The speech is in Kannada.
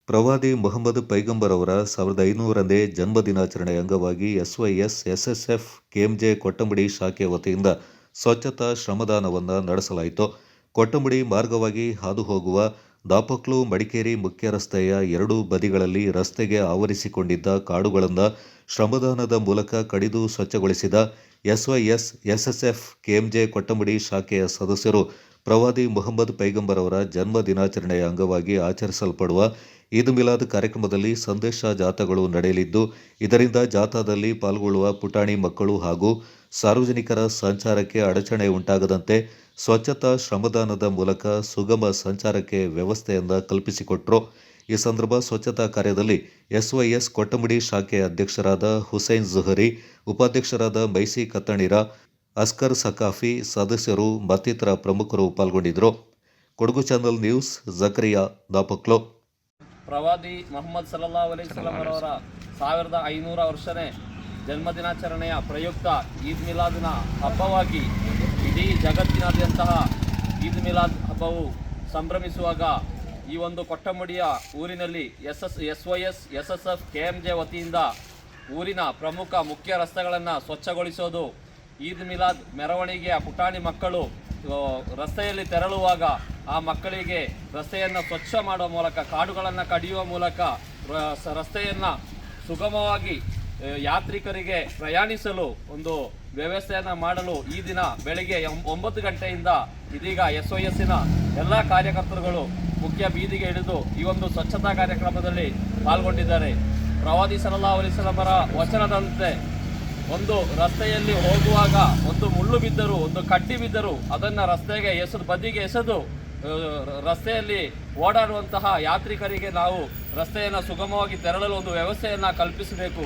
ಪ್ರವಾದಿ ಮೊಹಮ್ಮದ್ ಪೈಗಂಬರ್ ಅವರ 1500ನೇ ಜನ್ಮದಿನಾಚರಣೆ ಅಂಗವಾಗಿ ಎಸ್ವೈಎಸ್ ಎಸ್ಎಸ್ಎಫ್ ಕೆಎಂಜೆ ಕೊಟ್ಟಂಬಡಿ ಶಾಖೆ ವತಿಯಿಂದ ಸ್ವಚ್ಛತಾ ಶ್ರಮದಾನವನ್ನು ನಡೆಸಲಾಯಿತು. ಕೊಟ್ಟಂಬಡಿ ಮಾರ್ಗವಾಗಿ ಹಾದು ಹೋಗುವ ದಾಪಕ್ಲು ಮಡಿಕೇರಿ ಮುಖ್ಯ ರಸ್ತೆಯ ಎರಡೂ ಬದಿಗಳಲ್ಲಿ ರಸ್ತೆಗೆ ಆವರಿಸಿಕೊಂಡಿದ್ದ ಕಾಡುಗಳನ್ನು ಶ್ರಮದಾನದ ಮೂಲಕ ಕಡಿದು ಸ್ವಚ್ಛಗೊಳಿಸಿದ ಎಸ್ವೈಎಸ್ ಎಸ್ಎಸ್ಎಫ್ ಕೆಎಂಜೆ ಕೊಟ್ಟಂಬಡಿ ಶಾಖೆಯ ಸದಸ್ಯರು ಪ್ರವಾದಿ ಮೊಹಮ್ಮದ್ ಪೈಗಂಬರ್ ಅವರ ಜನ್ಮ ದಿನಾಚರಣೆಯ ಅಂಗವಾಗಿ ಆಚರಿಸಲ್ಪಡುವ ಈದ್ ಮಿಲಾದ್ ಕಾರ್ಯಕ್ರಮದಲ್ಲಿ ಸಂದೇಶ ಜಾಥಾಗಳು ನಡೆಯಲಿದ್ದು, ಇದರಿಂದ ಜಾಥಾದಲ್ಲಿ ಪಾಲ್ಗೊಳ್ಳುವ ಪುಟಾಣಿ ಮಕ್ಕಳು ಹಾಗೂ ಸಾರ್ವಜನಿಕರ ಸಂಚಾರಕ್ಕೆ ಅಡಚಣೆ ಉಂಟಾಗದಂತೆ ಸ್ವಚ್ಛತಾ ಶ್ರಮದಾನದ ಮೂಲಕ ಸುಗಮ ಸಂಚಾರಕ್ಕೆ ವ್ಯವಸ್ಥೆಯನ್ನು ಕಲ್ಪಿಸಿಕೊಟ್ಟರು. ಈ ಸಂದರ್ಭ ಸ್ವಚ್ಛತಾ ಕಾರ್ಯದಲ್ಲಿ ಎಸ್ವೈಎಸ್ ಕೊಟ್ಟಂಬಡಿ ಶಾಖೆ ಅಧ್ಯಕ್ಷರಾದ ಹುಸೈನ್ ಜುಹರಿ, ಉಪಾಧ್ಯಕ್ಷರಾದ ಮೈಸಿ ಕತ್ತಣಿರ, ಅಸ್ಕರ್ ಸಕಾಫಿ, ಸದಸ್ಯರು ಮತ್ತಿತರ ಪ್ರಮುಖರು ಪಾಲ್ಗೊಂಡಿದ್ದರು. ಕೊಡಗು ಚಾನಲ್ ನ್ಯೂಸ್, ಜಕರಿಯಾ, ದಾಪಕ್ಲು. ಪ್ರವಾದಿ ಮೊಹಮ್ಮದ್ ಸಲ್ಲಲ್ಲಾಹು ಅಲೈಹಿ ವಸಲ್ಲಂ ಅವರ 1500 ವರ್ಷನೇ ಜನ್ಮದಿನಾಚರಣೆಯ ಪ್ರಯುಕ್ತ ಈದ್ ಮಿಲಾದ್ನ ಹಬ್ಬವಾಗಿ ಇಡೀ ಜಗತ್ತಿನಾದ್ಯಂತಹ ಈದ್ ಮಿಲಾದ್ ಹಬ್ಬವು ಸಂಭ್ರಮಿಸುವಾಗ ಈ ಒಂದು ಕೊಟ್ಟಂಬಡಿಯ ಊರಿನಲ್ಲಿ ಎಸ್ವೈಎಸ್ ಎಸ್ಎಸ್ಎಫ್ ಕೆಎಂಜೆ ವತಿಯಿಂದ ಊರಿನ ಪ್ರಮುಖ ಮುಖ್ಯ ರಸ್ತೆಗಳನ್ನು ಸ್ವಚ್ಛಗೊಳಿಸೋದು, ಈದ್ ಮಿಲಾದ್ ಮೆರವಣಿಗೆಯ ಪುಟಾಣಿ ಮಕ್ಕಳು ರಸ್ತೆಯಲ್ಲಿ ತೆರಳುವಾಗ ಆ ಮಕ್ಕಳಿಗೆ ರಸ್ತೆಯನ್ನು ಸ್ವಚ್ಛ ಮಾಡುವ ಮೂಲಕ, ಕಾಡುಗಳನ್ನು ಕಡಿಯುವ ಮೂಲಕ ರಸ್ತೆಯನ್ನು ಸುಗಮವಾಗಿ ಯಾತ್ರಿಕರಿಗೆ ಪ್ರಯಾಣಿಸಲು ಒಂದು ವ್ಯವಸ್ಥೆಯನ್ನು ಮಾಡಲು ಈ ದಿನ ಬೆಳಗ್ಗೆ 9 ಗಂಟೆಯಿಂದ ಇದೀಗ ಎಸ್ವೈಎಸ್ಸಿನ ಎಲ್ಲ ಕಾರ್ಯಕರ್ತರುಗಳು ಮುಖ್ಯ ಬೀದಿಗೆ ಇಳಿದು ಈ ಒಂದು ಸ್ವಚ್ಛತಾ ಕಾರ್ಯಕ್ರಮದಲ್ಲಿ ಪಾಲ್ಗೊಂಡಿದ್ದಾರೆ. ಪ್ರವಾದಿ ಸಲ್ಲಲ್ಲಾಹು ಅಲೈಹಿ ವಸಲ್ಲಂ ಅವರ ವಚನದಂತೆ ಒಂದು ರಸ್ತೆಯಲ್ಲಿ ಹೋಗುವಾಗ ಒಂದು ಮುಳ್ಳು ಬಿದ್ದರೂ, ಒಂದು ಕಡ್ಡಿ ಬಿದ್ದರೂ ಅದನ್ನು ರಸ್ತೆಗೆ ಬದಿಗೆ ಎಸೆದು ರಸ್ತೆಯಲ್ಲಿ ಓಡಾಡುವಂತಹ ಯಾತ್ರಿಕರಿಗೆ ನಾವು ರಸ್ತೆಯನ್ನು ಸುಗಮವಾಗಿ ತೆರಳಲು ಒಂದು ವ್ಯವಸ್ಥೆಯನ್ನು ಕಲ್ಪಿಸಬೇಕು.